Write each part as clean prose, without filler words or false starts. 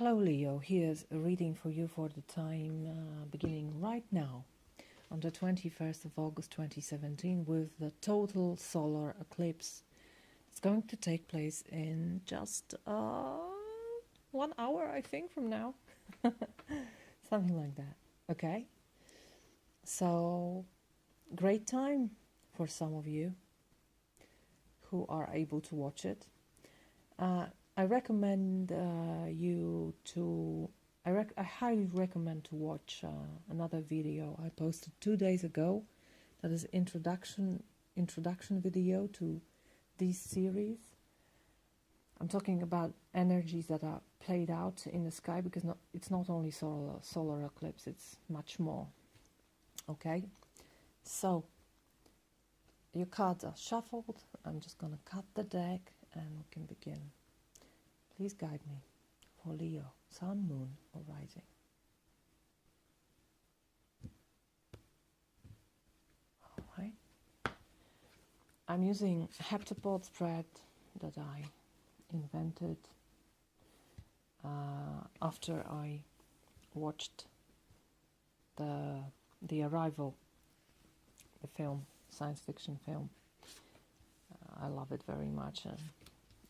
Hello Leo, here's a reading for you for the time beginning right now on the 21st of August 2017 with the total solar eclipse. It's going to take place in just 1 hour, I think, from now. Something like that. Okay? So, great time for some of you who are able to watch it. I recommend you to. I highly recommend to watch another video I posted 2 days ago. That is introduction video to this series. I'm talking about energies that are played out in the sky because it's not only solar eclipse. It's much more. Okay, so your cards are shuffled. I'm just gonna cut the deck and we can begin. Please guide me for Leo, Sun, Moon, or Rising. All right. I'm using heptapod spread that I invented after I watched the Arrival, the film, science fiction film. I love it very much, and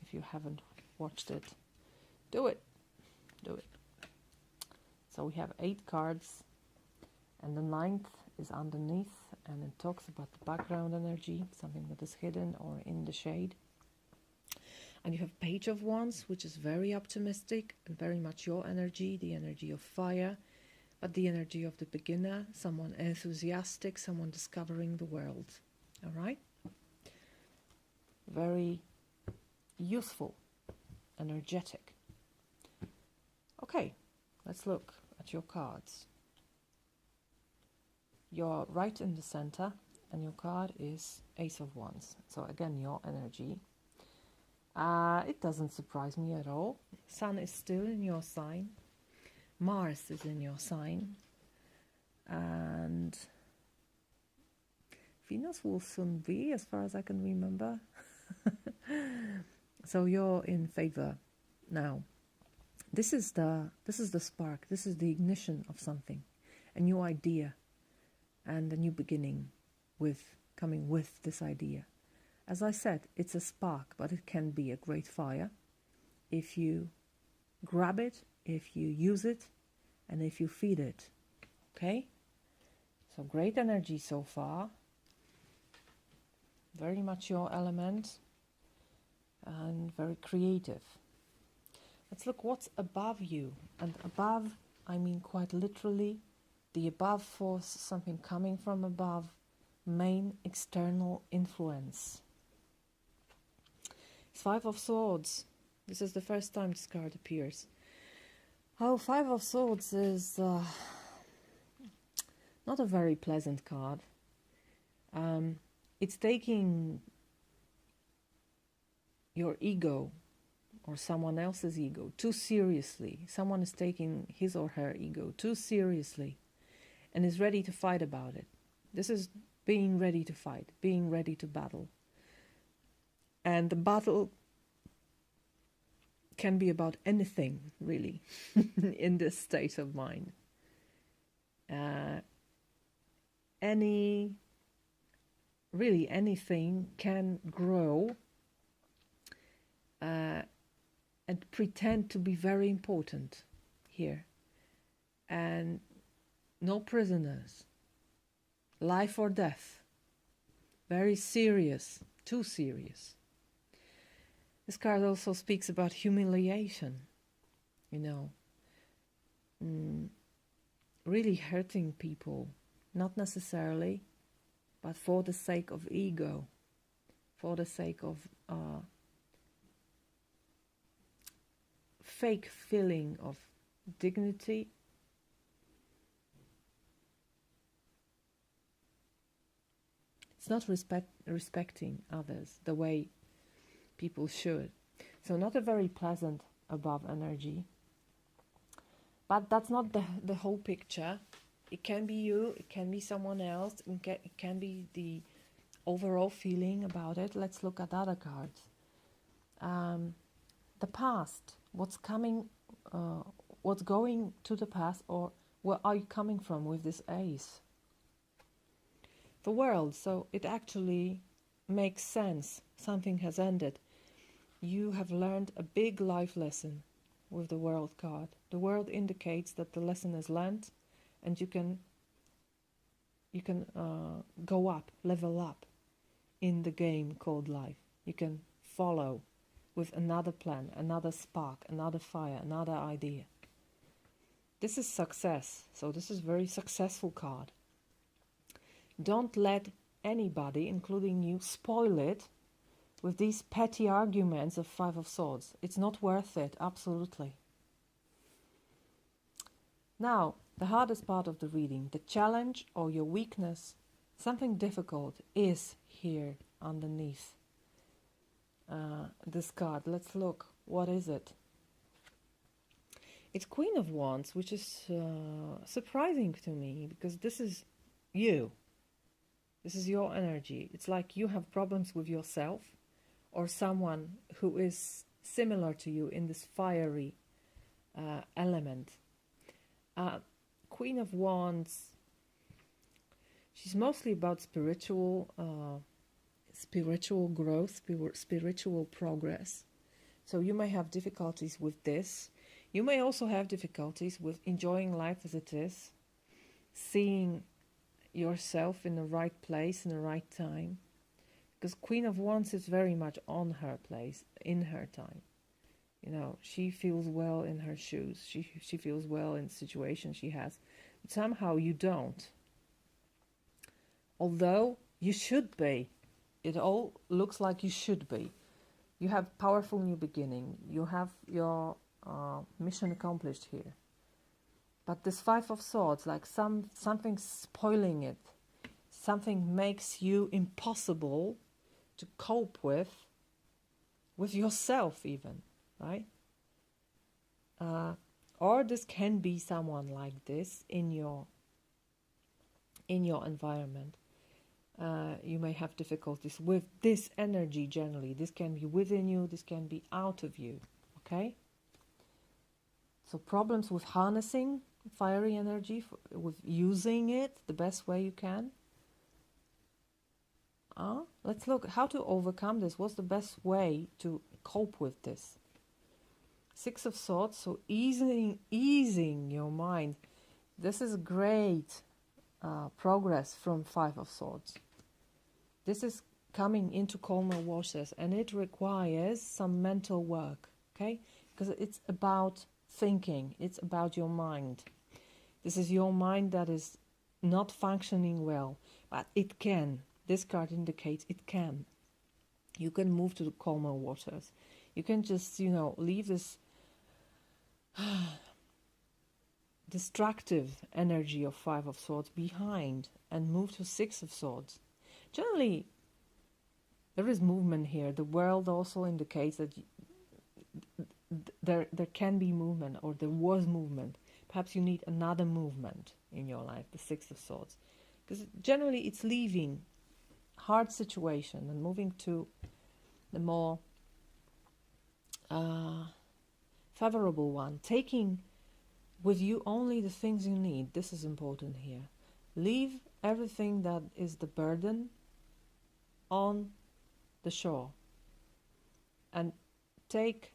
if you haven't watched it, do it. So we have 8 cards, and the 9th is underneath, and it talks about the background energy, something that is hidden or in the shade. And you have Page of Wands, which is very optimistic and very much your energy, the energy of fire, but the energy of the beginner, someone enthusiastic, someone discovering the world. All right? Very useful, energetic. Okay, let's look at your cards. You're right in the center, and your card is Ace of Wands. So again, your energy. It doesn't surprise me at all. Sun is still in your sign. Mars is in your sign. And Venus will soon be, as far as I can remember. So you're in favor now. This is the spark. This is the ignition of something, a new idea, and a new beginning coming with this idea. As I said, it's a spark, but it can be a great fire if you grab it, if you use it, and if you feed it. Okay? So great energy so far. Very much your element, and very creative. Let's look what's above you. And above, I mean quite literally, the above force, something coming from above, main external influence. It's 5 of Swords. This is the first time this card appears. Oh, 5 of Swords is not a very pleasant card. It's taking your ego or someone else's ego too seriously. Someone is taking his or her ego too seriously and is ready to fight about it. This is being ready to fight, being ready to battle. And the battle can be about anything, really, in this state of mind. Really anything can grow and pretend to be very important here. And no prisoners. Life or death. Very serious, too serious. This card also speaks about humiliation, really hurting people, not necessarily, but for the sake of ego, for the sake of fake feeling of dignity. It's not respecting others the way people should. So not a very pleasant above energy. But that's not the whole picture. It can be you, it can be someone else, it can be the overall feeling about it. Let's look at other cards. The past, what's coming what's going to the past, or where are you coming from with this ace? The world, so it actually makes sense. Something has ended. You have learned a big life lesson with the world card. The world indicates that the lesson is learned, and you can go up, level up in the game called life. You can follow with another plan, another spark, another fire, another idea. This is success, so this is a very successful card. Don't let anybody, including you, spoil it with these petty arguments of Five of Swords. It's not worth it, absolutely. Now, the hardest part of the reading, the challenge or your weakness, something difficult is here underneath this card. Let's look. What is it? It's Queen of Wands, which is surprising to me, because this is you. This is your energy. It's like you have problems with yourself, or someone who is similar to you in this fiery element. Queen of Wands, she's mostly about spiritual growth, spiritual progress. So you may have difficulties with this. You may also have difficulties with enjoying life as it is, seeing yourself in the right place, in the right time. Because Queen of Wands is very much on her place, in her time. You know, she feels well in her shoes. She feels well in the situation she has. But somehow you don't. Although you should be. It all looks like you should be. You have powerful new beginning. You have your mission accomplished here. But this Five of Swords, like something spoiling it. Something makes you impossible to cope with yourself even, right? Or this can be someone like this in your environment. You may have difficulties with this energy generally. This can be within you, this can be out of you, okay? So problems with harnessing fiery energy, with using it the best way you can. Let's look how to overcome this. What's the best way to cope with this? Six of Swords, so easing your mind. This is great progress from Five of Swords. This is coming into calmer waters, and it requires some mental work, okay? Because it's about thinking, it's about your mind. This is your mind that is not functioning well, but it can. This card indicates it can. You can move to the calmer waters. You can just, leave this destructive energy of Five of Swords behind and move to Six of Swords. Generally, there is movement here. The world also indicates that there can be movement, or there was movement. Perhaps you need another movement in your life, the Six of Swords. Because generally it's leaving hard situation and moving to the more favorable one. Taking with you only the things you need. This is important here. Leave everything that is the burden on the shore and take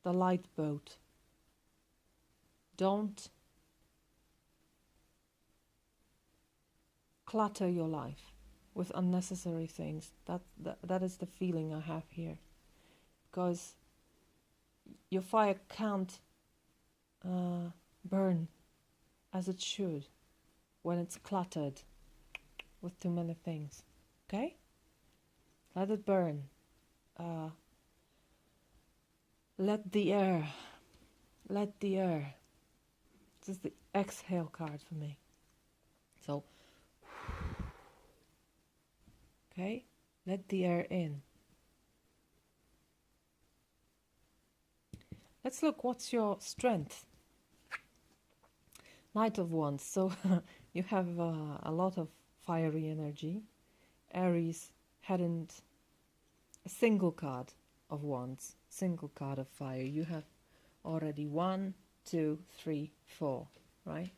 the light boat. Don't clutter your life with unnecessary things. That is the feeling I have here, because your fire can't burn as it should when it's cluttered with too many things. Okay? Let it burn. Let the air. This is the exhale card for me. So, okay, let the air in. Let's look, what's your strength? Knight of Wands. So you have a lot of fiery energy. Aries hadn't a single card of Wands, single card of fire. You have already. 1, 2, 3, 4, right?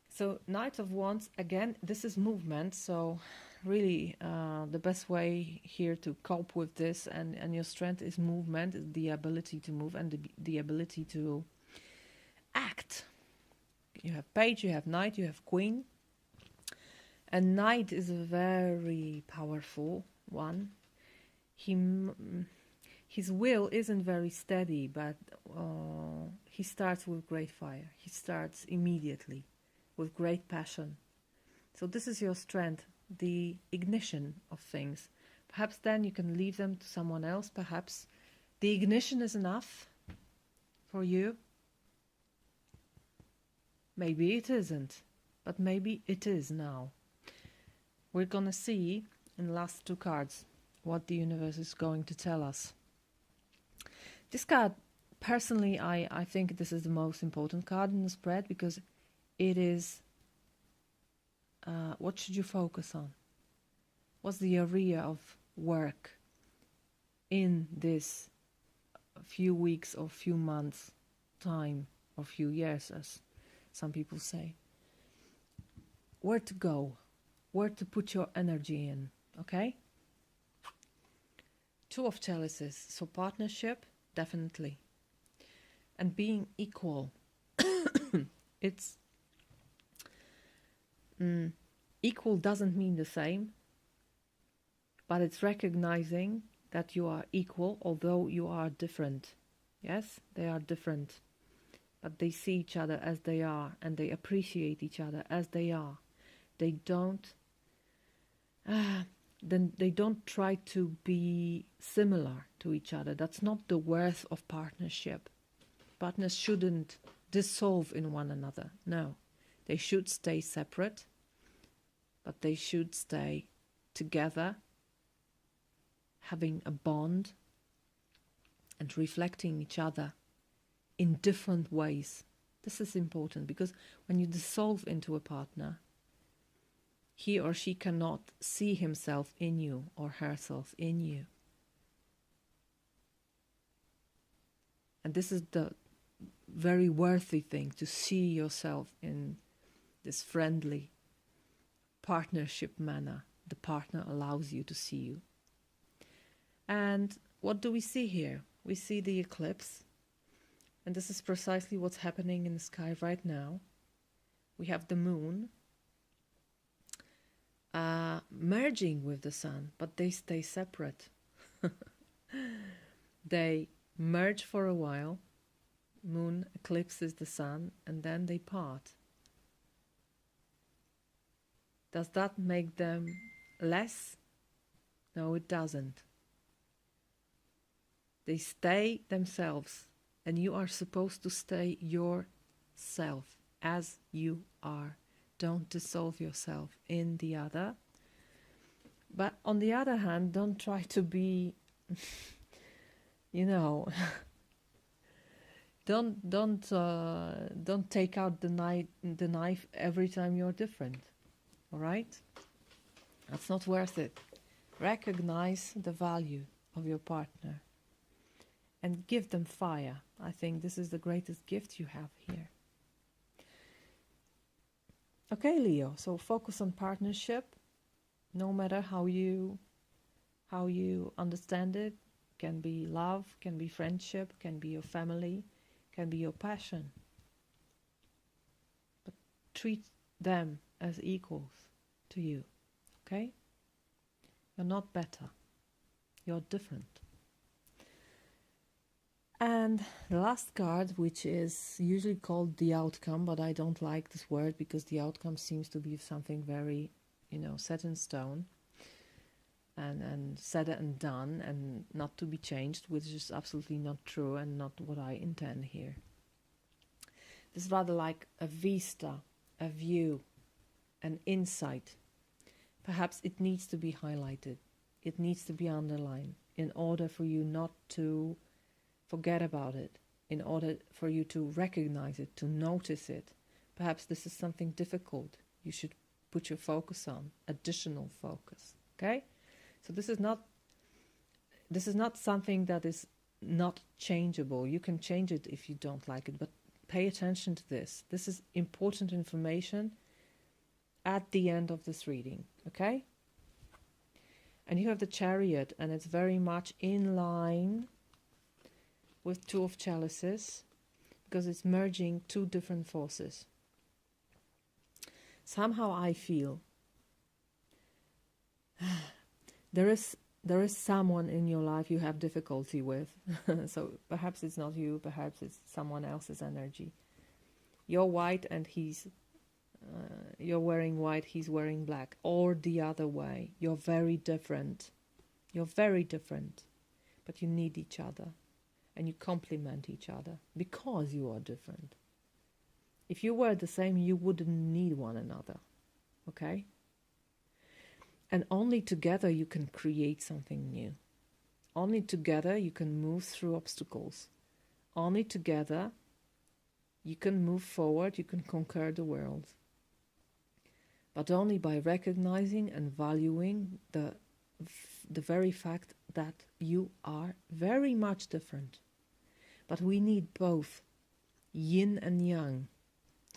So Knight of Wands, again, this is movement. So really the best way here to cope with this and your strength is movement, is the ability to move and the ability to act. You have Page, you have Knight, you have Queen. And Knight is a very powerful one. His will isn't very steady, but he starts with great fire. He starts immediately with great passion. So this is your strength, the ignition of things. Perhaps then you can leave them to someone else. Perhaps the ignition is enough for you. Maybe it isn't, but maybe it is now. We're going to see in the last 2 cards what the universe is going to tell us. This card, personally, I think this is the most important card in the spread, because it is, what should you focus on? What's the area of work in this few weeks or few months time, or few years, as some people say? Where to go? Where to put your energy in, okay? 2 of Chalices, so partnership, definitely. And being equal. It's equal doesn't mean the same, but it's recognizing that you are equal, although you are different. Yes, they are different, but they see each other as they are, and they appreciate each other as they are. They don't then they don't try to be similar to each other. That's not the worth of partnership. Partners shouldn't dissolve in one another. No, they should stay separate, but they should stay together, having a bond and reflecting each other in different ways. This is important, because when you dissolve into a partner, he or she cannot see himself in you or herself in you. And this is the very worthy thing, to see yourself in this friendly partnership manner. The partner allows you to see you. And what do we see here? We see the eclipse. And this is precisely what's happening in the sky right now. We have the moon merging with the sun, but they stay separate. They merge for a while. Moon eclipses the sun, and then they part. Does that make them less? No, it doesn't. They stay themselves, and you are supposed to stay yourself as you are. Don't dissolve yourself in the other. But on the other hand, don't try to be, don't take out the knife every time you're different. All right? That's not worth it. Recognize the value of your partner and give them fire. I think this is the greatest gift you have here. Okay, Leo, so focus on partnership, no matter how you understand it. Can be love, can be friendship, can be your family, can be your passion. But treat them as equals to you, okay? You're not better. You're different. And the last card, which is usually called the outcome, but I don't like this word because the outcome seems to be something very, set in stone and said and done and not to be changed, which is absolutely not true and not what I intend here. This is rather like a vista, a view, an insight. Perhaps it needs to be highlighted. It needs to be underlined in order for you not to forget about it, in order for you to recognize it, to notice it. Perhaps this is something difficult you should put your focus on, additional focus, okay? So this is not something that is not changeable. You can change it if you don't like it, but pay attention to this. This is important information at the end of this reading, okay? And you have the Chariot, and it's very much in line with Two of Chalices, because it's merging two different forces. Somehow I feel there is someone in your life you have difficulty with. So perhaps it's not you, perhaps it's someone else's energy. You're white and you're wearing white, he's wearing black, or the other way. You're very different. You're very different, but you need each other, and you complement each other because you are different. If you were the same, you wouldn't need one another, okay? And only together you can create something new. Only together you can move through obstacles. Only together you can move forward, you can conquer the world. But only by recognizing and valuing the very fact that you are very much different. But we need both yin and yang,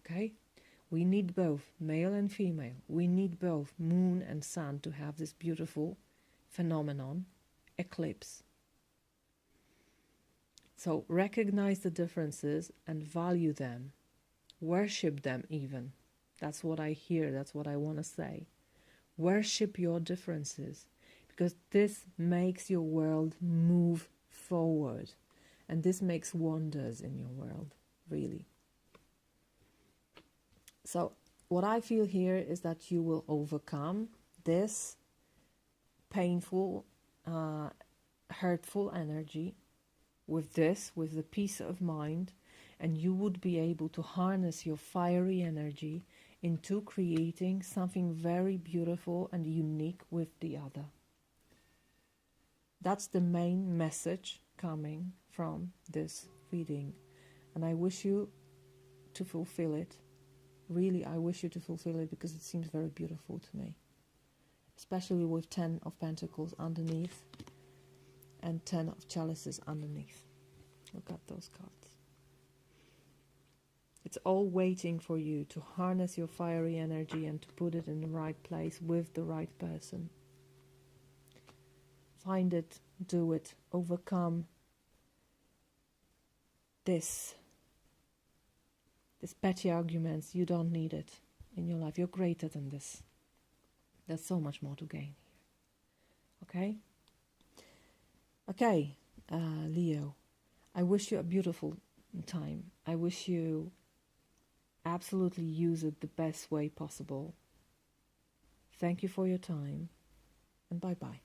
okay? We need both male and female. We need both moon and sun to have this beautiful phenomenon, eclipse. So recognize the differences and value them. Worship them even. That's what I hear. That's what I want to say. Worship your differences, because this makes your world move forward. And this makes wonders in your world, really. So what I feel here is that you will overcome this painful, hurtful energy with the peace of mind, and you would be able to harness your fiery energy into creating something very beautiful and unique with the other. That's the main message coming from this reading, and I wish you to fulfill it. Really, I wish you to fulfill it, because it seems very beautiful to me, especially with 10 of Pentacles underneath and 10 of Chalices underneath. Look at those cards. It's all waiting for you to harness your fiery energy and to put it in the right place with the right person. Find it, do it, overcome this petty arguments. You don't need it in your life. You're greater than this. There's so much more to gain here. Okay? Okay, Leo. I wish you a beautiful time. I wish you absolutely use it the best way possible. Thank you for your time, and bye-bye.